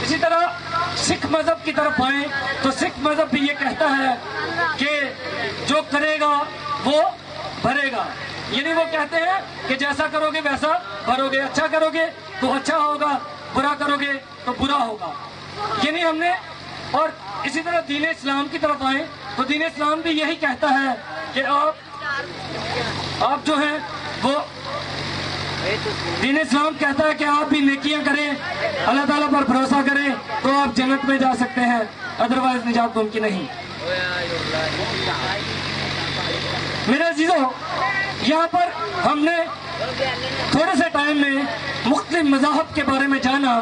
اسی طرح سکھ مذہب کی طرف آئیں تو سکھ مذہب بھی یہ کہتا ہے کہ جو کرے گا وہ بھرے گا، یعنی وہ کہتے ہیں کہ جیسا کرو گے ویسا بھرو گے، اچھا کرو گے تو اچھا ہوگا، برا کرو گے تو برا ہوگا، یعنی ہم نے. اور اسی طرح دین اسلام کی طرف آئیں تو دین اسلام بھی یہی کہتا ہے کہ آپ جو ہیں وہ دین اسلام کہتا ہے کہ آپ بھی نیکیاں کریں، اللہ تعالیٰ پر بھروسہ کریں تو آپ جنت میں جا سکتے ہیں، ادروائز نجات ممکن نہیں. میرے عزیزو، یہاں پر ہم نے تھوڑے سے ٹائم میں مختلف مذاہب کے بارے میں جانا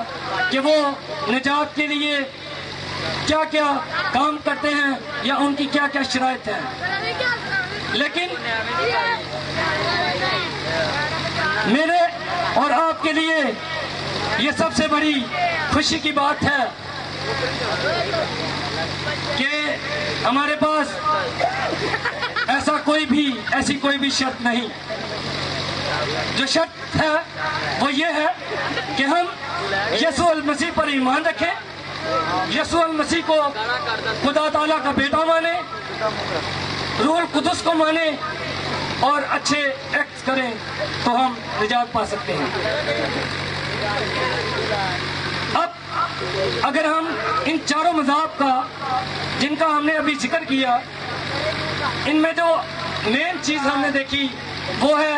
کہ وہ نجات کے لیے کیا کیا کام کرتے ہیں یا ان کی کیا کیا شرائط ہیں. لیکن میرے اور آپ کے لیے یہ سب سے بڑی خوشی کی بات ہے کہ ہمارے پاس ایسی کوئی بھی شرط نہیں. جو شرط ہے وہ یہ ہے کہ ہم یسوع المسیح پر ایمان رکھیں، یسوع المسیح کو خدا تعالیٰ کا بیٹا مانیں، روح القدس کو مانیں اور اچھے ایکٹس کریں تو ہم نجات پا سکتے ہیں. اب اگر ہم ان چاروں مذاہب کا جن کا ہم نے ابھی ذکر کیا، ان میں جو مین چیز ہم نے دیکھی وہ ہے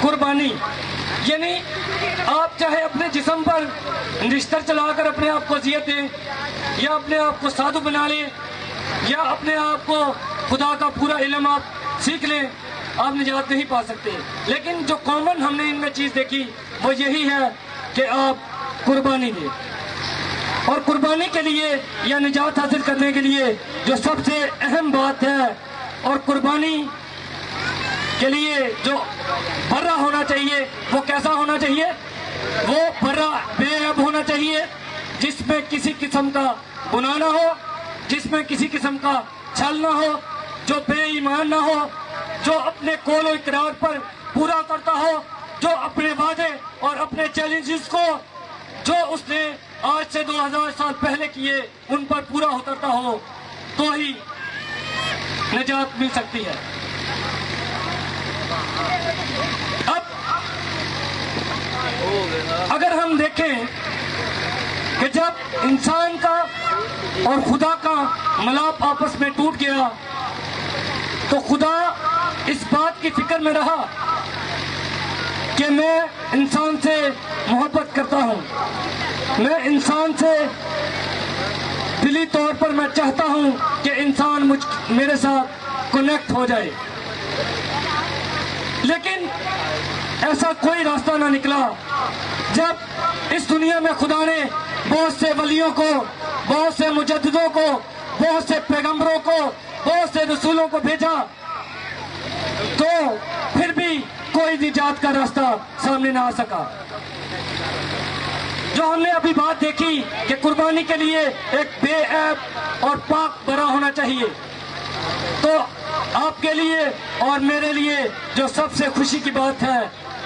قربانی. یعنی آپ چاہے اپنے جسم پر نشتر چلا کر اپنے آپ کو اذیت دیں یا اپنے آپ کو سادھو بنا لیں یا اپنے آپ کو خدا کا پورا علم آپ سیکھ لیں، آپ نجات نہیں پا سکتے. لیکن جو کامن ہم نے ان میں چیز دیکھی وہ یہی ہے کہ آپ قربانی دیں. اور قربانی کے لیے یا نجات حاصل کرنے کے لیے جو سب سے اہم بات ہے، اور قربانی کے لیے جو برا ہونا چاہیے وہ کیسا ہونا چاہیے؟ وہ برا بے عیب ہونا چاہیے، جس میں کسی قسم کا گناہ نہ ہو، جس میں کسی قسم کا چھل نہ ہو، جو بے ایمان نہ ہو، جو اپنے قول و اقرار پر پورا کرتا ہو، جو اپنے وعدے اور اپنے چیلنجز کو جو اس نے آج سے 2000 سال پہلے کیے ان پر پورا اترتا ہو، تو ہی نجات مل سکتی ہے. اب اگر ہم دیکھیں کہ جب انسان کا اور خدا کا ملاپ آپس میں ٹوٹ گیا تو خدا اس بات کی فکر میں رہا کہ میں انسان سے محبت کرتا ہوں، میں انسان سے دلی طور پر میں چاہتا ہوں کہ انسان میرے ساتھ کنیکٹ ہو جائے. لیکن ایسا کوئی راستہ نہ نکلا. جب اس دنیا میں خدا نے بہت سے ولیوں کو، بہت سے مجددوں کو، بہت سے پیغمبروں کو، بہت سے رسولوں کو بھیجا تو پھر بھی کوئی نجات کا راستہ سامنے نہ آ سکا. جو ہم نے ابھی بات دیکھی کہ قربانی کے لیے ایک بے عیب اور پاک برا ہونا چاہیے، تو آپ کے لیے اور میرے لیے جو سب سے خوشی کی بات ہے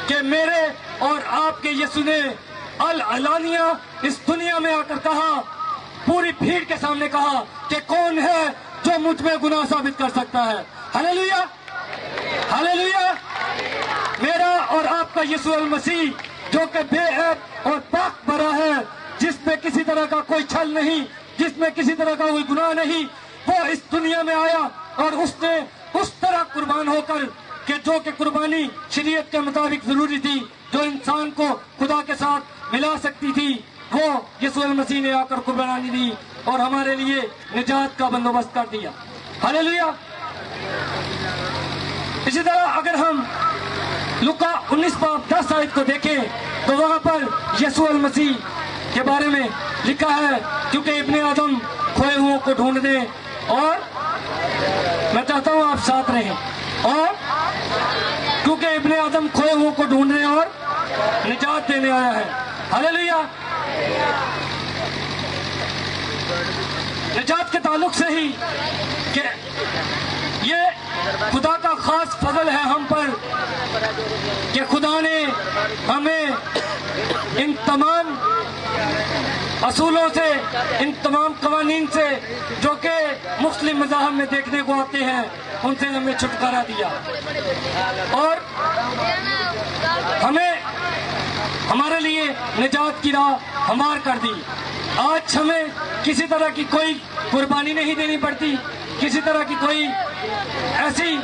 کہ میرے اور آپ کے یسوع نے العلانیہ اس دنیا میں آ کر کہا، پوری بھیڑ کے سامنے کہا کہ کون ہے جو مجھ میں گناہ ثابت کر سکتا ہے. ہلیلویا، ہلیلویا. میرا اور آپ کا یسوع المسیح جو کہ بے عیب اور پاک برا ہے، جس میں کسی طرح کا کوئی چھل نہیں، جس میں کسی طرح کا کوئی گناہ نہیں، وہ اس دنیا میں آیا اور اس نے اس طرح قربان ہو کر کہ جو کہ قربانی شریعت کے مطابق ضروری تھی، جو انسان کو خدا کے ساتھ ملا سکتی تھی، وہ یسوع المسیح نے آ کر قربانی دی اور ہمارے لیے نجات کا بندوبست کر دیا. ہلیلویا. اسی طرح اگر ہم لوکا 19 باب 10 آیت کو دیکھیں تو وہاں پر یسوع المسیح کے بارے میں لکھا ہے، کیونکہ ابن آدم کھوئے ہوں کو ڈھونڈنے، اور میں چاہتا ہوں آپ ساتھ رہیں، اور کیونکہ ابن آدم کھوئے ہوں کو ڈھونڈنے اور نجات دینے آیا ہے. ہلیلویا. نجات کے تعلق سے ہی کہ یہ خدا کا خاص فضل ہے ہم پر کہ خدا نے ہمیں ان تمام اصولوں سے، ان تمام قوانین سے جو کہ مختلف مذاہب میں دیکھنے کو آتے ہیں، ان سے ہمیں چھٹکارا دیا اور ہمیں ہمارے لیے نجات کی راہ ہموار کر دی۔ آج ہمیں کسی طرح کی کوئی قربانی نہیں دینی پڑتی، کسی طرح کی کوئی ایسی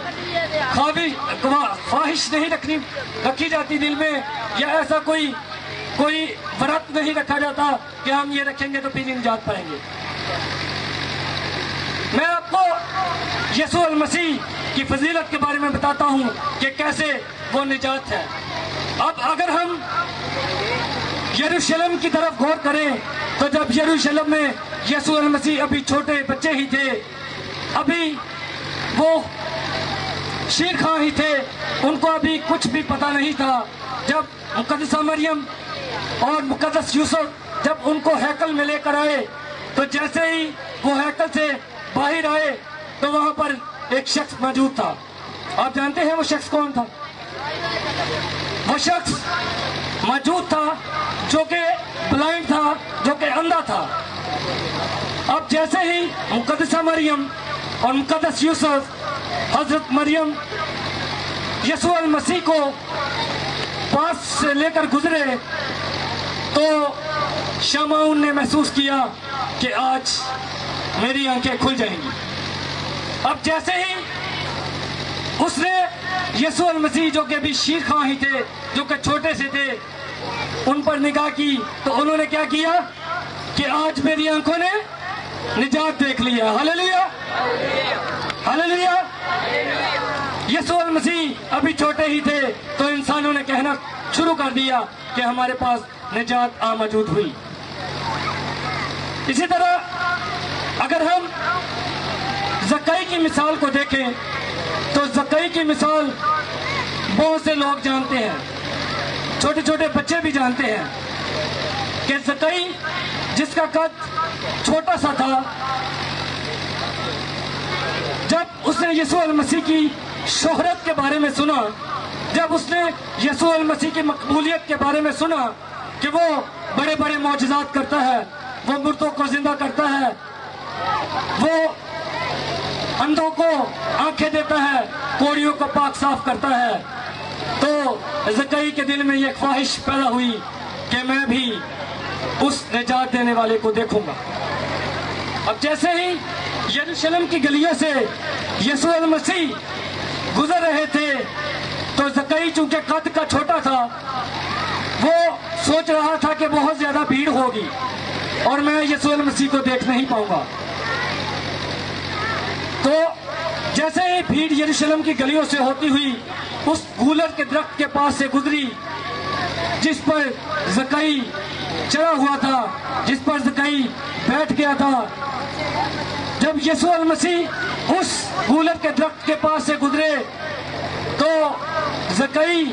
خواہش نہیں رکھی جاتی دل میں، یا ایسا کوئی ورت نہیں رکھا جاتا کہ ہم یہ رکھیں گے تو پھر نجات پائیں گے۔ میں آپ کو یسوع المسیح کی فضیلت کے بارے میں بتاتا ہوں کہ کیسے وہ نجات ہے۔ اب اگر ہم یروشلم کی طرف غور کریں تو جب یروشلم میں یسوع المسیح ابھی چھوٹے بچے ہی تھے، ابھی وہ شیرخواں ہی تھے، ان کو ابھی کچھ بھی پتہ نہیں تھا، جب مقدسہ مریم اور مقدس یوسف جب ان کو ہیکل میں لے کر آئے تو جیسے ہی وہ ہیکل سے باہر آئے تو وہاں پر ایک شخص موجود تھا۔ آپ جانتے ہیں وہ شخص کون تھا؟ وہ شخص موجود تھا جو کہ بلائنڈ تھا، جو کہ اندھا تھا۔ اب جیسے ہی مقدسہ مریم اور مقدس یوسف حضرت مریم یسوع المسیح کو پاس سے لے کر گزرے تو شمعون نے محسوس کیا کہ آج میری آنکھیں کھل جائیں گی۔ اب جیسے ہی اس نے یسوع المسیح جو کہ ابھی شیرخواں ہی تھے، جو کہ چھوٹے سے تھے، ان پر نگاہ کی تو انہوں نے کیا کیا کہ آج میری آنکھوں نے نجات دیکھ لیا۔ ہلیلویا، ہلیلویا۔ یسوع المسیح ابھی چھوٹے ہی تھے تو انسانوں نے کہنا شروع کر دیا کہ ہمارے پاس نجات موجود ہوئی۔ اسی طرح اگر ہم زکائی کی مثال کو دیکھیں تو زکائی کی مثال بہت سے لوگ جانتے ہیں، چھوٹے چھوٹے بچے بھی جانتے ہیں کہ زکائی جس کا قد چھوٹا سا تھا، جب اس نے یسوع المسیح کی شہرت کے بارے میں سنا، جب اس نے یسوع المسیح کی مقبولیت کے بارے میں سنا کہ وہ بڑے بڑے معجزات کرتا ہے، وہ مردوں کو زندہ کرتا ہے، وہ اندھوں کو آنکھیں دیتا ہے، کوڑیوں کو پاک صاف کرتا ہے، تو زکائی کے دل میں یہ خواہش پیدا ہوئی کہ میں بھی اس نجات دینے والے کو دیکھوں گا۔ اب جیسے ہی یروشلم کی گلیوں سے یسوع المسیح گزر رہے تھے تو زکائی چونکہ قد کا چھوٹا تھا، وہ سوچ رہا تھا کہ بہت زیادہ بھیڑ ہوگی اور میں یسوع المسیح کو دیکھ نہیں پاؤں گا۔ تو جیسے ہی بھیڑ یروشلم کی گلیوں سے ہوتی ہوئی اس گولر کے درخت کے پاس سے گزری جس پر زکائی چڑھا ہوا تھا، جس پر زکائی بیٹھ گیا تھا، جب یسوع المسیح اس گولر کے درخت کے پاس سے گزرے تو زکائی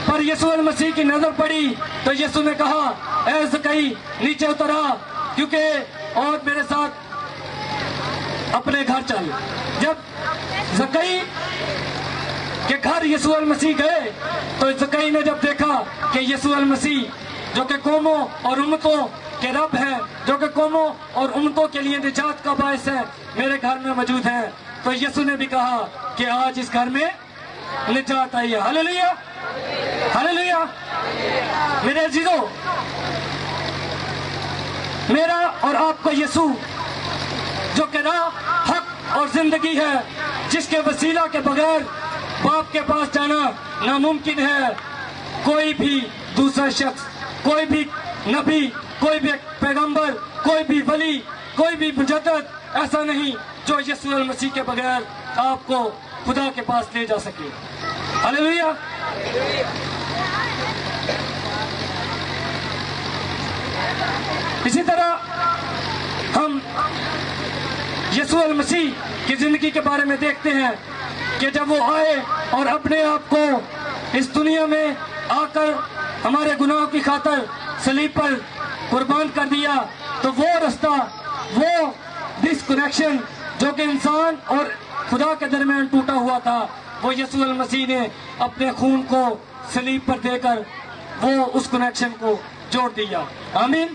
پر یسوع المسیح کی نظر پڑی تو یسوع نے کہا، اے زکائی نیچے اتر آ، کیونکہ اور میرے ساتھ اپنے گھر چل۔ جب زکائی کے گھر یسوع المسیح گئے تو زکائی نے جب دیکھا کہ یسوع المسیح جو کہ قوموں اور امتوں کے رب ہیں، جو کہ قوموں اور امتوں کے لیے نجات کا باعث ہے، میرے گھر میں موجود ہیں، تو یسوع نے بھی کہا کہ آج اس گھر میں نجات آئی ہے۔ ہلیلویا، ہلیلویا۔ میرے عزیزو، میرا اور آپ کا یسوع جو کہ راہ، حق اور زندگی ہے، جس کے وسیلہ کے بغیر باپ کے پاس جانا ناممکن ہے۔ کوئی بھی دوسرا شخص، کوئی بھی نبی، کوئی بھی پیغمبر، کوئی بھی ولی، کوئی بھی مجدد ایسا نہیں جو یسوع المسیح کے بغیر آپ کو خدا کے پاس لے جا سکے۔ ہلیلویا۔ اسی طرح ہم یسوع المسیح کی زندگی کے بارے میں دیکھتے ہیں کہ جب وہ آئے اور اپنے آپ کو اس دنیا میں آ کر ہمارے گناہوں کی خاطر صلیب پر قربان کر دیا، تو وہ رستہ، وہ ڈسکنیکشن جو کہ انسان اور خدا کے درمیان ٹوٹا ہوا تھا، وہ یسوع المسیح نے اپنے خون کو صلیب پر دے کر وہ اس کنیکشن کو جوڑ دیا۔ آمین۔